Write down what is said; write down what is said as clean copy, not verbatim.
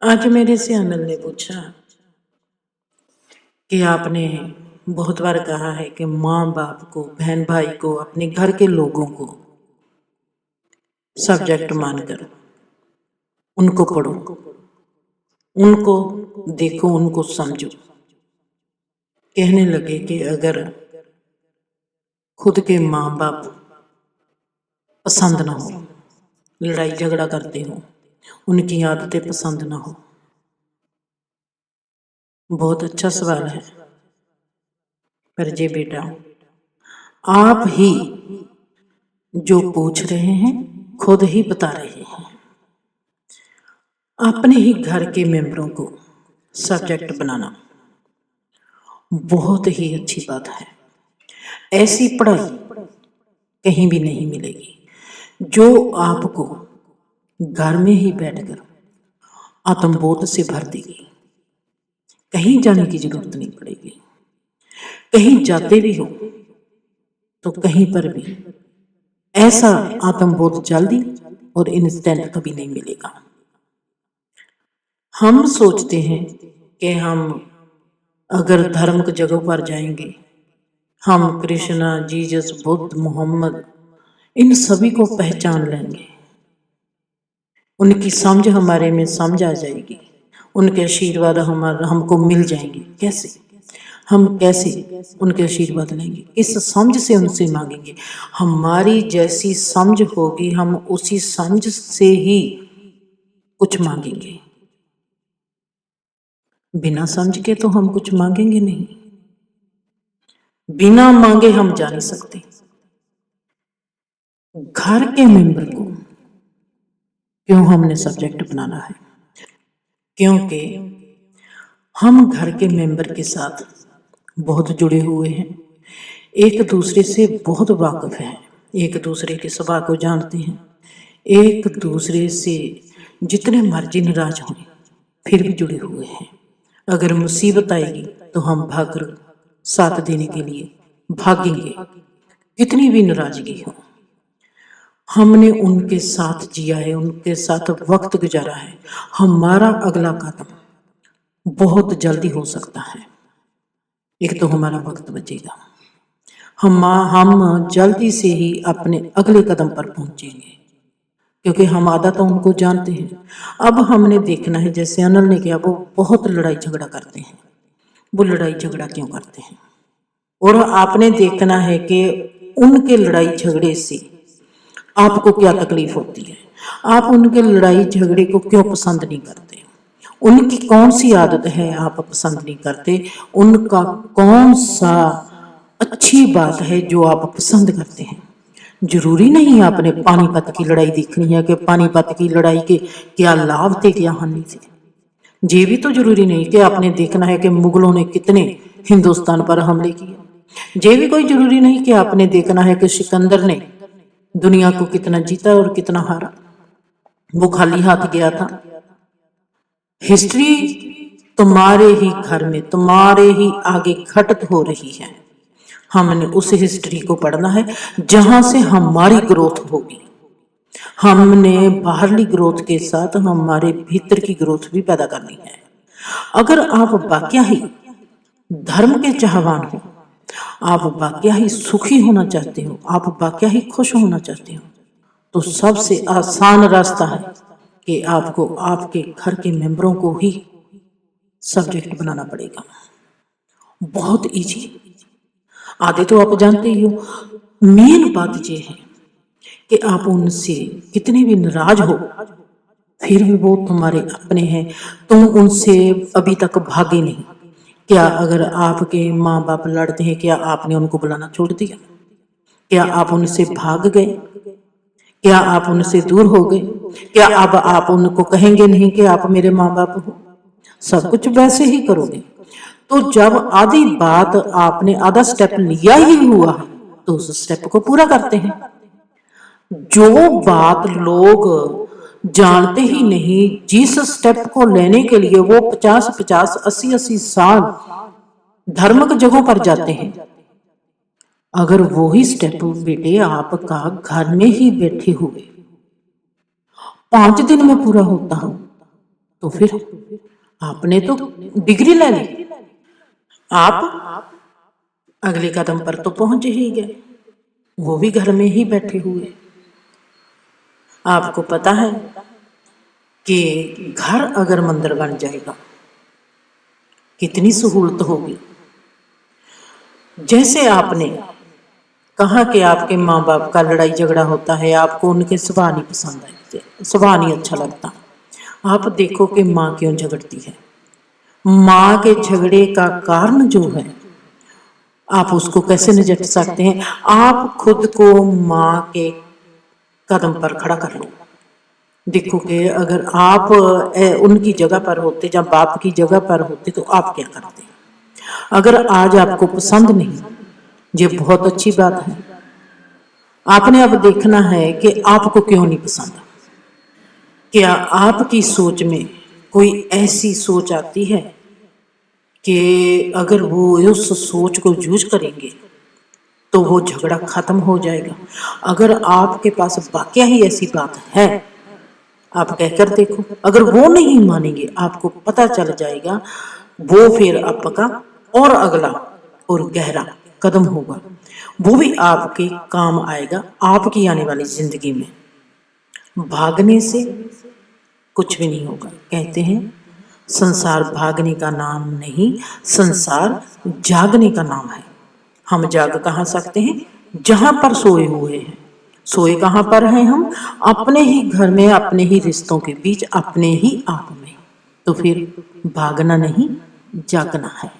आज मेरे से अनिल ने पूछा कि आपने बहुत बार कहा है कि माँ बाप को, बहन भाई को, अपने घर के लोगों को सब्जेक्ट मानकर उनको पढ़ो, उनको देखो, उनको समझो। कहने लगे कि अगर खुद के माँ बाप पसंद ना हो, लड़ाई झगड़ा करते हो, उनकी आदतें पसंद ना हो। बहुत अच्छा सवाल है, पर जी बेटा, आप ही जो पूछ रहे हैं खुद ही बता रहे हैं। अपने ही घर के मेंबरों को सब्जेक्ट बनाना बहुत ही अच्छी बात है। ऐसी पढ़ाई कहीं भी नहीं मिलेगी जो आपको घर में ही बैठकर आत्मबोध से भर देगी। कहीं जाने की जरूरत नहीं पड़ेगी। कहीं जाते भी हो तो कहीं पर भी ऐसा आत्मबोध जल्दी और इंस्टेंट कभी नहीं मिलेगा। हम सोचते हैं कि हम अगर धर्म की जगह पर जाएंगे, हम कृष्णा, जीसस, बुद्ध, मोहम्मद, इन सभी को पहचान लेंगे, उनकी समझ हमारे में समझ आ जाएगी, उनके आशीर्वाद हमको मिल जाएंगे। कैसे हम कैसे उनके आशीर्वाद लेंगे? किस समझ से उनसे मांगेंगे? हमारी जैसी समझ होगी, हम उसी समझ से ही कुछ मांगेंगे। बिना समझ के तो हम कुछ मांगेंगे नहीं। बिना मांगे हम जा नहीं सकते। घर के मेंबर को क्यों हमने सब्जेक्ट बनाना है? क्योंकि हम घर के मेंबर के साथ बहुत जुड़े हुए हैं, एक दूसरे से बहुत वाकिफ हैं, एक दूसरे के स्वभाव को जानते हैं, एक दूसरे से जितने मर्जी नाराज हों फिर भी जुड़े हुए हैं। अगर मुसीबत आएगी तो हम भागकर साथ देने के लिए भागेंगे, कितनी भी नाराजगी हो। हमने उनके साथ जिया है, उनके साथ वक्त गुजारा है। हमारा अगला कदम बहुत जल्दी हो सकता है। एक तो हमारा वक्त बचेगा, हम जल्दी से ही अपने अगले कदम पर पहुंचेंगे, क्योंकि हम आधा तो उनको जानते हैं। अब हमने देखना है, जैसे अनिल ने किया, वो बहुत लड़ाई झगड़ा करते हैं। वो लड़ाई झगड़ा क्यों करते हैं? और आपने देखना है कि उनके लड़ाई झगड़े से आपको क्या तकलीफ होती है। आप उनके लड़ाई झगड़े को क्यों पसंद नहीं करते? उनकी कौन सी आदत है आप पसंद नहीं करते? उनका कौन सा अच्छी बात है जो आप पसंद करते हैं? जरूरी नहीं आपने पानीपत की लड़ाई देखनी है कि पानीपत की लड़ाई के क्या लाभ थे, क्या हानि थे। ये भी तो जरूरी नहीं कि आपने देखना है कि मुगलों ने कितने हिंदुस्तान पर हमले किए। ये भी कोई जरूरी नहीं कि आपने देखना है कि सिकंदर ने दुनिया को कितना जीता और कितना हारा। वो खाली हाथ गया था। हिस्ट्री तुम्हारे ही घर में, तुम्हारे ही आगे घटित हो रही है। हमने उस हिस्ट्री को पढ़ना है जहां से हमारी ग्रोथ होगी। हमने बाहरली ग्रोथ के साथ हमारे भीतर की ग्रोथ भी पैदा करनी है। अगर आप वाकया ही धर्म के चाहवान हो, आप वाकया ही सुखी होना चाहते हो, आप वाकया ही खुश होना चाहते हो, तो सबसे आसान रास्ता है कि आपको आपके घर के मेंबरों को ही सब्जेक्ट बनाना पड़ेगा। बहुत इजी। आधे तो आप जानते ही हो। मेन बात यह है कि आप उनसे कितने भी नाराज हो, फिर भी वो तुम्हारे अपने हैं, तुम उनसे अभी तक भागे नहीं। क्या अगर आपके माँ बाप लड़ते हैं, क्या आपने उनको बुलाना छोड़ दिया? क्या आप उनसे भाग गए? क्या आप उनसे दूर हो गए? क्या अब आप उनको कहेंगे नहीं कि आप मेरे माँ बाप हो? सब कुछ वैसे ही करोगे। तो जब आधी बात आपने आधा स्टेप लिया ही हुआ तो उस स्टेप को पूरा करते हैं। जो बात लोग जानते ही नहीं, जिस स्टेप को लेने के लिए वो 50-50, 80-80 साल धर्म की जगहों पर जाते हैं, अगर वो ही स्टेप बेटे आपका घर में ही बैठे हुए 5 दिन में पूरा होता हो तो फिर आपने तो डिग्री ले ली, आप अगले कदम पर तो पहुंच ही गए, वो भी घर में ही बैठे हुए। आपको पता है कि घर अगर मंदिर बन जाएगा कितनी सहूलत होगी। जैसे आपने कहा कि आपके माँ बाप का लड़ाई झगड़ा होता है, आपको उनके स्वभाव नहीं पसंद आते, स्वभाव नहीं अच्छा लगता, आप देखो कि माँ क्यों झगड़ती है। माँ के झगड़े का कारण जो है आप उसको कैसे नजट सकते हैं। आप खुद को माँ के कदम पर खड़ा कर लो, देखो कि अगर आप उनकी जगह पर होते या बाप की जगह पर होते तो आप क्या करते। अगर आज आपको पसंद नहीं, ये बहुत अच्छी बात है, आपने अब देखना है कि आपको क्यों नहीं पसंद। क्या आपकी सोच में कोई ऐसी सोच आती है कि अगर वो उस सोच को यूज करेंगे तो वो झगड़ा खत्म हो जाएगा। अगर आपके पास वाकया ही ऐसी बात है, आप कहकर देखो, अगर वो नहीं मानेंगे आपको पता चल जाएगा, वो फिर आपका और अगला और गहरा कदम होगा, वो भी आपके काम आएगा आपकी आने वाली जिंदगी में। भागने से कुछ भी नहीं होगा। कहते हैं संसार भागने का नाम नहीं, संसार जागने का नाम है। हम जाग कहाँ सकते हैं, जहां पर सोए हुए हैं। सोए कहाँ पर हैं हम, अपने ही घर में, अपने ही रिश्तों के बीच, अपने ही आप में। तो फिर भागना नहीं, जागना है।